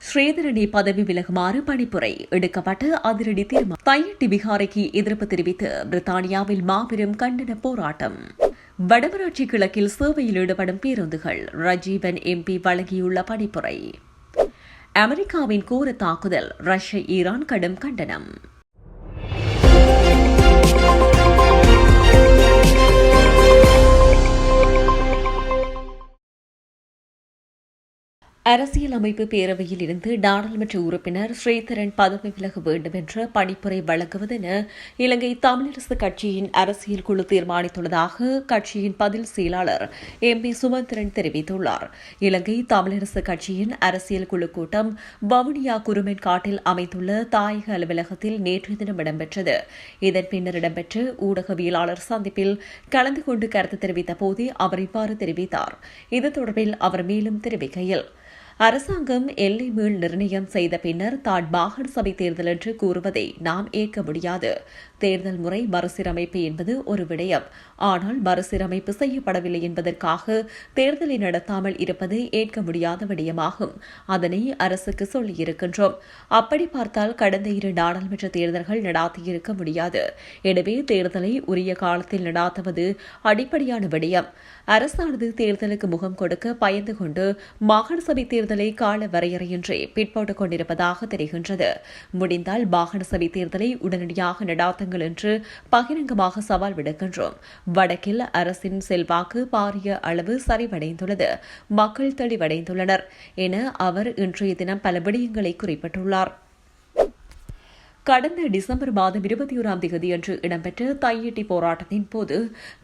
ஸ்ரீதரனை பதவி விலகுமாறு பணிப்புரை எடுக்கப்பட்ட அதிரடி தீர்மானம். தையிட்டி விகாரைக்கு எதிர்ப்பு தெரிவித்து பிரித்தானியாவில் மாபெரும் கண்டன போராட்டம். வடமராட்சி கிழக்கில் சேவையில் ஈடுபடும் பேருந்துகள் ரஜீவன் எம்பி வழங்கியுள்ள பணிப்புரை. அமெரிக்காவின் கோர தாக்குதல் ரஷ்யா ஈரான் கடும் கண்டனம். அரசியலமைப்பு பேரவையில் இருந்து நாடாளுமன்ற உறுப்பினர் ஸ்ரீதரன் பதவி விலக வேண்டும் என்ற பணிப்புரை வழங்குவதென இலங்கை தமிழரசுக் கட்சியின் அரசியல் குழு தீர்மானித்துள்ளதாக கட்சியின் பதில் செயலாளர் எம்பி சுமந்திரன் தெரிவித்துள்ளார். இலங்கை தமிழரசுக் கட்சியின் அரசியல் குழு கூட்டம் வவுனியா குருமென்காட்டில் அமைந்துள்ள தாயக அலுவலகத்தில் நேற்றைய தினம் இடம்பெற்றது. இதன் பின்னர் இடம்பெற்ற ஊடகவியலாளர் சந்திப்பில் கலந்து கொண்டு கருத்து தெரிவித்த போதே அவர் இவ்வாறு தெரிவித்தார். இது தொடர்பில் அவர் மேலும் தெரிவிக்கையில், அரசாங்கம் எல்லை மீள் நிர்ணயம் செய்த பின்னர் தான் மாகாண சபை தேர்தல் என்று கூறுவதை நாம் ஏற்க முடியாது. தேர்தல் முறை மறுசீரமைப்பு என்பது ஒரு விடயம். ஆனால் மறுசீரமைப்பு செய்யப்படவில்லை என்பதற்காக தேர்தலை நடத்தாமல் இருப்பது ஏற்க முடியாத விடயமாகும். அதனை அரசுக்கு சொல்லியிருக்கின்றோம். அப்படி பார்த்தால் கடந்த 2 நாடாளுமன்ற தேர்தல்கள் நடாத்தியிருக்க முடியாது. எனவே தேர்தலை உரிய காலத்தில் நடாத்துவது அடிப்படையான விடயம். அரசானது தேர்தலுக்கு முகம் கொடுக்க பயந்து கொண்டு மாகாண சபை தேர்தலை கால வரையறையின்றி பிற்போட்டுக் கொண்டிருப்பதாக தெரிகின்றது. முடிந்தால் மாகாண சபை தேர்தலை உடனடியாக நடாத்துங்கள் என்று பகிரங்கமாக சவால் விடுக்கின்றோம். வடக்கில் அரசின் செல்வாக்கு பாரிய அளவு சரிவடைந்துள்ளது, மக்கள் தெளிவடைந்துள்ளனர் என அவர் இன்றைய தினம் பல விடயங்களை குறிப்பிட்டுள்ளார். கடந்த டிசம்பர் மாதம் 21ஆம் தேதியன்று இடம்பெற்ற தையிட்டி போராட்டத்தின் போது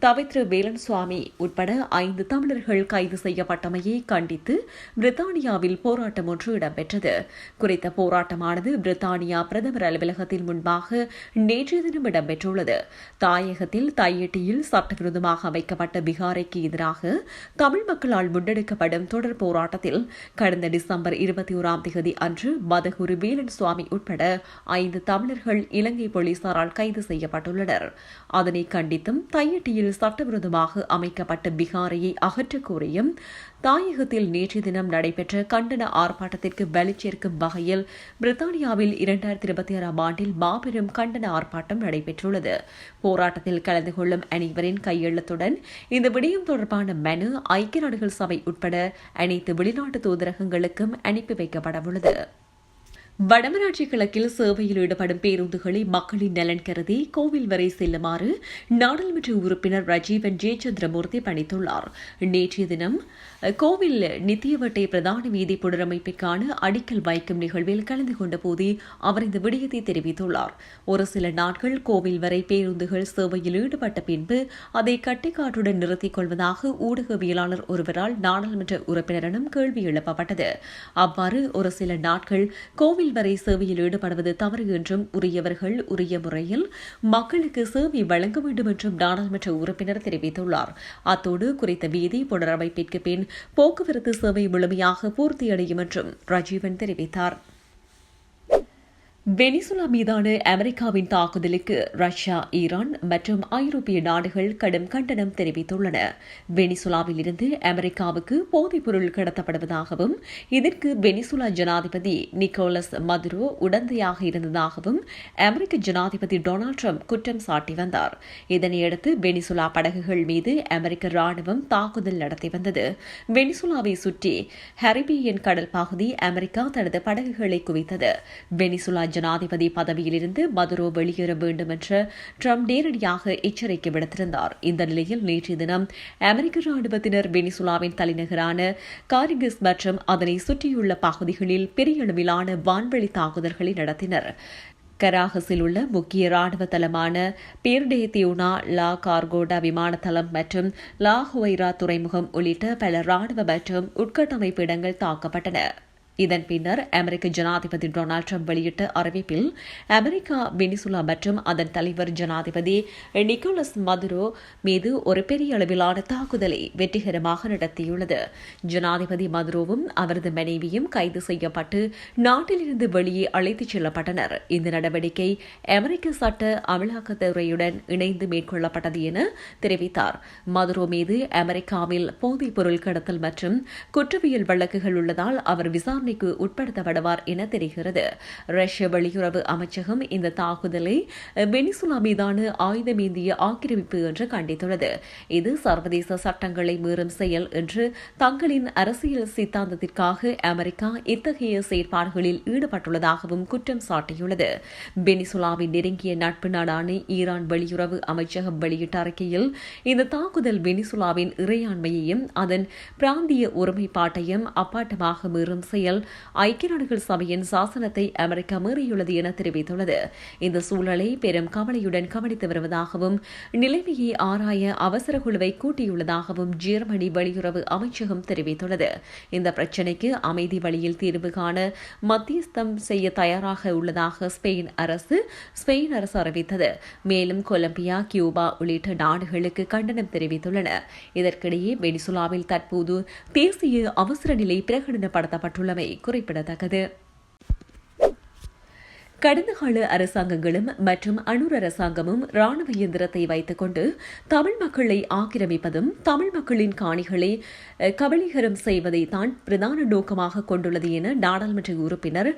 தவித்ரு வேலன்சுவாமி உட்பட 5 தமிழர்கள் கைது செய்யப்பட்டமையை கண்டித்து பிரித்தானியாவில் போராட்டம் ஒன்று இடம்பெற்றது. குறித்த போராட்டமானது பிரித்தானியா பிரதமர் அலுவலகத்தின் முன்பாக நேற்றைய தினம் இடம்பெற்றுள்ளது. தாயகத்தில் தையிட்டியில் சட்டவிரோதமாக அமைக்கப்பட்ட விகாரைக்கு எதிராக தமிழ் மக்களால் முன்னெடுக்கப்படும் தொடர் போராட்டத்தில் கடந்த டிசம்பர் 21ஆம் தேதி அன்று மதகுரு வேலன்சுவாமி உட்பட 5 தமிழர்கள் இலங்கை போலீசாரால் கைது செய்யப்பட்டுள்ளனர். அதனை கண்டித்தும் தையிட்டியில் சட்டவிரோதமாக அமைக்கப்பட்ட பிகாரையை அகற்றக் கோரியும் தாயகத்தில் நேற்றைய தினம் நடைபெற்ற கண்டன ஆர்ப்பாட்டத்திற்கு வலு சேர்க்கும் வகையில் பிரித்தானியாவில் 2026ஆம் ஆண்டில் மாபெரும் கண்டன ஆர்ப்பாட்டம் நடைபெற்றுள்ளது. போராட்டத்தில் கலந்து கொள்ளும் அனைவரின் கையெழுத்துடன் இந்த விடயம் தொடர்பான மனு ஐக்கிய நாடுகள் சபை உட்பட அனைத்து வெளிநாட்டு தூதரகங்களுக்கும் அனுப்பி வைக்கப்படவுள்ளது. வடமராட்சி கிழக்கில் சேவையில் ஈடுபடும் பேருந்துகளை மக்களின் நலன் கருதி கோவில் வரை செல்லுமாறு நாடாளுமன்ற உறுப்பினர் ரஜீவன் ஜெயச்சந்திரமூர்த்தி பணித்துள்ளார். நேற்றைய தினம் கோவில் நித்தியவட்டை பிரதான வீதி புனரமைப்பிற்கான அடிக்கல் வைக்கும் நிகழ்வில் கலந்து கொண்ட போதே அவர் இந்த விடயத்தை தெரிவித்துள்ளார். ஒரு சில நாட்கள் கோவில் வரை பேருந்துகள் சேவையில் ஈடுபட்ட பின்பு அதை கட்டிக்காட்டுடன் நிறுத்திக் கொள்வதாக ஊடகவியலாளர் ஒருவரால் நாடாளுமன்ற உறுப்பினரிடம் கேள்வி எழுப்பப்பட்டது. அவ்வாறு ஒரு சில நாட்கள் கோவில் வரை சேவையில் ஈடுபடுவது தவறு என்றும் உரியவர்கள் உரிய முறையில் மக்களுக்கு சேவை வழங்க வேண்டும் என்றும் நாடாளுமன்ற உறுப்பினர் தெரிவித்துள்ளார். அத்தோடு குறித்த வீதி புனரமைப்பிற்கு பின் போக்குவரத்து சேவை முழுமையாக பூர்த்தியடையும் என்றும் ரஜீவன் தெரிவித்தார். வெனிசுலா மீதான அமெரிக்காவின் தாக்குதலுக்கு ரஷ்யா, ஈரான் மற்றும் ஐரோப்பிய நாடுகள் கடும் கண்டனம் தெரிவித்துள்ளன. வெனிசுலாவில் இருந்து அமெரிக்காவுக்கு போதைப்பொருள் கடத்தப்படுவதாகவும் இதற்கு வெனிசுலா ஜனாதிபதி நிக்கோலஸ் மதுரோ உடந்தையாக இருந்ததாகவும் அமெரிக்க ஜனாதிபதி டொனால்டு டிரம்ப் குற்றம் சாட்டி வந்தார். இதனையடுத்து வெனிசுலா படகுகள் மீது அமெரிக்க ராணுவம் தாக்குதல் நடத்தி வந்தது. வெனிசுலாவை சுற்றி கரிபியன் கடல் பகுதி அமெரிக்கா தனது படகுகளை குவித்தது. வெனிசுலா ஜனாதிபதி பதவியிலிருந்து மதுரோ வெளியேற வேண்டும் என்று ட்ரம்ப் நேரடியாக எச்சரிக்கை விடுத்திருந்தார். இந்த நிலையில் நேற்றைய தினம் அமெரிக்க ராணுவத்தினர் வெனிசுலாவின் தலைநகரான காரிகஸ் மற்றும் அதனை சுற்றியுள்ள பகுதிகளில் பெரிய அளவிலான வான்வெளி தாக்குதல்களை நடத்தினர். கராகஸில் உள்ள முக்கிய ராணுவ தளமான பேர்டேத்தியூனா, லா கார்கோடா விமான தளம் மற்றும் லா ஹுவைரா துறைமுகம் உள்ளிட்ட பல ராணுவ மற்றும் உட்கட்டமைப்பு இடங்கள் தாக்கப்பட்டன. இதன் பின்னர் அமெரிக்க ஜனாதிபதி டொனால்டு டிரம்ப் வெளியிட்ட அறிவிப்பில் அமெரிக்கா வெனிசுலா மற்றும் அதன் தலைவர் ஜனாதிபதி நிக்கோலஸ் மதுரோ மீது ஒரு பெரிய அளவிலான தாக்குதலை வெற்றிகரமாக நடத்தியுள்ளது. ஜனாதிபதி மதுரோவும் அவரது மனைவியும் கைது செய்யப்பட்டு நாட்டிலிருந்து வெளியே அழைத்துச் செல்லப்பட்டனர். இந்த நடவடிக்கை அமெரிக்க சட்ட அமலாக்கத்துறையுடன் இணைந்து மேற்கொள்ளப்பட்டது என தெரிவித்தார். மதுரோ மீது அமெரிக்காவில் போதைப் பொருள் கடத்தல் மற்றும் குற்றவியல் வழக்குகள் உள்ளதால் அவர் விசாரணை விசாரணைக்கு உட்படுத்தப்படுவார் என தெரிகிறது. ரஷ்ய வெளியுறவு அமைச்சகம் இந்த தாக்குதலை வெனிசுலா மீதான ஆயுதமேந்திய ஆக்கிரமிப்பு என்று கண்டித்துள்ளது. இது சர்வதேச சட்டங்களை மீறும் செயல் என்று தங்களின் அரசியல் சித்தாந்தத்திற்காக அமெரிக்கா இத்தகைய செயற்பாடுகளில் ஈடுபட்டுள்ளதாகவும் குற்றம் சாட்டியுள்ளது. வெனிசுலாவின் நெருங்கிய நட்பு நாடான ஈரான் வெளியுறவு அமைச்சகம் வெளியிட்ட அறிக்கையில் இந்த தாக்குதல் வெனிசுலாவின் இறையாண்மையையும் அதன் பிராந்திய ஒருமைப்பாட்டையும் அப்பாட்டமாக மீறும் செயல், ஐக்கிய நாடுகள் சபையின் சாசனத்தை அமெரிக்கா மீறியுள்ளது என தெரிவித்துள்ளது. இந்த சூழலை பெரும் கவலையுடன் கவனித்து வருவதாகவும் நிலைமையை ஆராய அவசர குழுவை கூட்டியுள்ளதாகவும் ஜெர்மனி வெளியுறவு அமைச்சகம் தெரிவித்துள்ளது. இந்த பிரச்சினைக்கு அமைதி வழியில் தீர்வு காண மத்தியஸ்தம் செய்ய தயாராக உள்ளதாக ஸ்பெயின் அரசு அறிவித்தது. மேலும் கொலம்பியா, கியூபா உள்ளிட்ட நாடுகளுக்கு கண்டனம் தெரிவித்துள்ளன. இதற்கிடையே வெனிசுலாவில் தற்போது தேசிய அவசர நிலை பிரகடனப்படுத்தப்பட்டுள்ளமை குறிப்பிடத்தக்கது. கடந்த கால அரசாங்கங்களும் மற்றும் அனுர் அரசாங்கமும் ராணுவ இயந்திரத்தை வைத்துக் கொண்டு தமிழ் மக்களை ஆக்கிரமிப்பதும் தமிழ் மக்களின் காணிகளை கபலீகரம் செய்வதை தான் பிரதான நோக்கமாக கொண்டுள்ளது என நாடாளுமன்ற உறுப்பினர்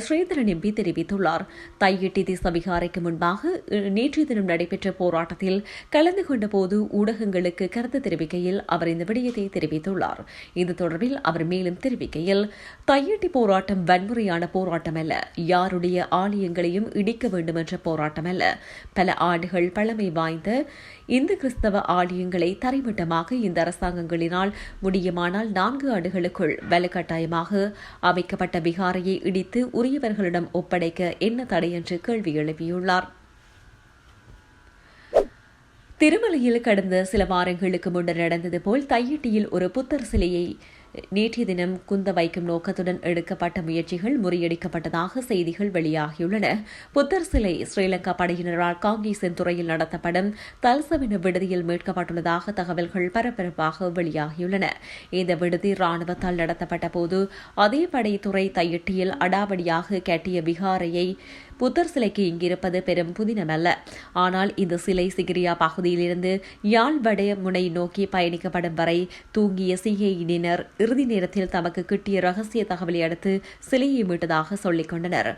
ஸ்ரீதரன் எம்பி தெரிவித்துள்ளார். தையிட்டி திசவிகாரைக்கு முன்பாக நேற்றைய தினம் நடைபெற்ற போராட்டத்தில் கலந்து கொண்ட போது ஊடகங்களுக்கு கருத்து தெரிவிக்கையில் அவர் இந்த விடயத்தை தெரிவித்துள்ளார். இது தொடர்பில் அவர் மேலும் தெரிவிக்கையில், தையிட்டி போராட்டம் வன்முறையான போராட்டம் அல்ல, யாருடைய ஆலயங்களையும் இடிக்க வேண்டும் என்ற போராட்டம் அல்ல. பல ஆண்டுகள் பழமை வாய்ந்த இந்து கிறிஸ்தவ ஆலயங்களை தரைமட்டமாக இந்த அரசாங்கங்களினால் முடியுமானால் 4 ஆண்டுகளுக்குள் வலுக்கட்டாயமாக அமைக்கப்பட்ட விகாரையை இடித்து உரியவர்களிடம் ஒப்படைக்க என்ன தடை என்று கேள்வி எழுப்பியுள்ளார். திருமலையில் கடந்த சில வாரங்களுக்கு முன்னர் நடந்தது போல் தையிட்டியில் ஒரு புத்தர் சிலையை நேற்றைய தினம் குந்த வைக்கும் நோக்கத்துடன் எடுக்கப்பட்ட முயற்சிகள் முறியடிக்கப்பட்டதாக செய்திகள் வெளியாகியுள்ளன. புத்தர் சிலை ஸ்ரீலங்கா படையினரால் காங்கேசன் துறையில் நடத்தப்படும் தல்சவின விடுதியில் மீட்கப்பட்டுள்ளதாக தகவல்கள் பரபரப்பாக வெளியாகியுள்ளன. இந்த விடுதி ராணுவத்தால் நடத்தப்பட்ட போது அதே படைத்துறை தையிட்டியில் அடாவடியாக கட்டிய விகாரையை புத்தர் சிலைக்கு இங்கிருப்பது பெரும் புதினமல்ல. ஆனால் இந்த சிலை சிகிரியா பகுதியிலிருந்து யாழ் வட முனை நோக்கி பயணிக்கப்படும் வரை தூங்கிய சிஐடியினர் இறுதி நேரத்தில் தமக்கு கிட்டிய ரகசிய தகவலை அடுத்து சிலையை மீட்டதாக சொல்லிக் கொண்டனர்.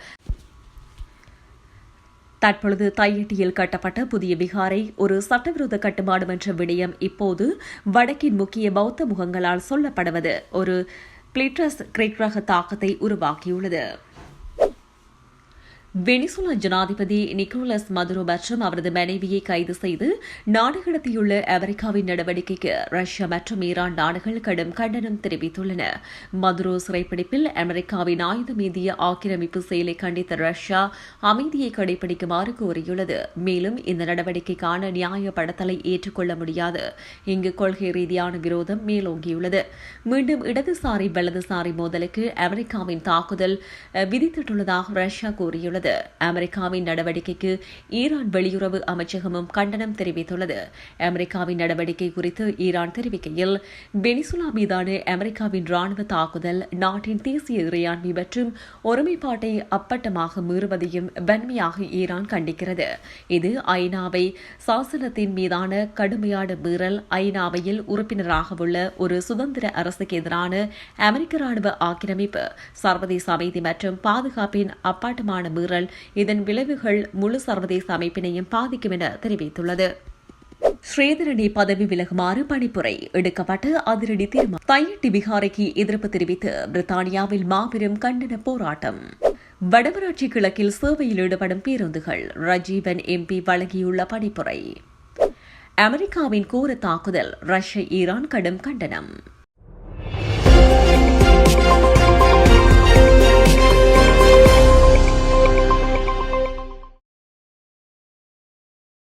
தற்பொழுது தையிட்டியில் கட்டப்பட்ட புதிய விகாரை ஒரு சட்டவிரோத கட்டுமானம் என்ற விடயம் இப்போது வடக்கின் முக்கிய பௌத்த முகங்களால் சொல்லப்படுவது ஒரு பிளிட்ரஸ் கிரேக் ரக தாக்கத்தை உருவாக்கியுள்ளது. வெனிசுலா ஜனாதிபதி நிக்கோலஸ் மதுரோ மற்றும் அவரது மனைவியை கைது செய்து நாடு கடத்தியுள்ள அமெரிக்காவின் நடவடிக்கைக்கு ரஷ்யா மற்றும் ஈரான் நாடுகள் கடும் கண்டனம் தெரிவித்துள்ளன. மதுரோ சிறைப்பிடிப்பில் அமெரிக்காவின் ஆயுதமேந்திய ஆக்கிரமிப்பு செயலை கண்டித்த ரஷ்யா அமைதியை கடைபிடிக்குமாறு கோரியுள்ளது. மேலும் இந்த நடவடிக்கைக்கான நியாயப்படுத்தலை ஏற்றுக்கொள்ள முடியாது. இங்கு கொள்கை ரீதியான விரோதம் மேலோங்கியுள்ளது. மீண்டும் இடதுசாரி வலதுசாரி மோதலுக்கு அமெரிக்காவின் தாக்குதல் விதித்திட்டுள்ளதாக ரஷ்யா கூறியுள்ளது. அமெரிக்காவின் நடவடிக்கைக்கு ஈரான் வெளியுறவு அமைச்சகமும் கண்டனம் தெரிவித்துள்ளது. அமெரிக்காவின் நடவடிக்கை குறித்து ஈரான் தெரிவிக்கையில், வெனிசுலா மீதான அமெரிக்காவின் ராணுவ தாக்குதல் நாட்டின் தேசிய இறையாண்மை மற்றும் ஒருமைப்பாட்டை அப்பட்டமாக மீறுவதையும் வன்மையாக ஈரான் கண்டிக்கிறது. இது ஐநாவை சாசனத்தின் மீதான கடுமையான மீறல். ஐநாவையில் உறுப்பினராக உள்ள ஒரு சுதந்திர அரசுக்கு எதிரான அமெரிக்க ராணுவ ஆக்கிரமிப்பு சர்வதேச அமைதி மற்றும் பாதுகாப்பின் அப்பாட்டமான மீறல். இதன் விளைவுகள் முழு சர்வதேச அமைப்பினையும் பாதிக்கும் என தெரிவித்துள்ளது. ஸ்ரீதரனை பதவி விலகுமாறு பணிப்புரை எடுக்கப்பட்ட அதிரடி தீர்மானம். தையிட்டி விகாரைக்கு எதிர்ப்பு தெரிவித்து பிரித்தானியாவில் மாபெரும் கண்டன போராட்டம். வடமராட்சி கிழக்கில் சேவையில் ஈடுபடும் பேருந்துகள். ரஜீவன் எம்பி வழங்கியுள்ள பணிப்புரை. அமெரிக்காவின் கோர தாக்குதல். ரஷ்யா ஈரான் கடும் கண்டனம்.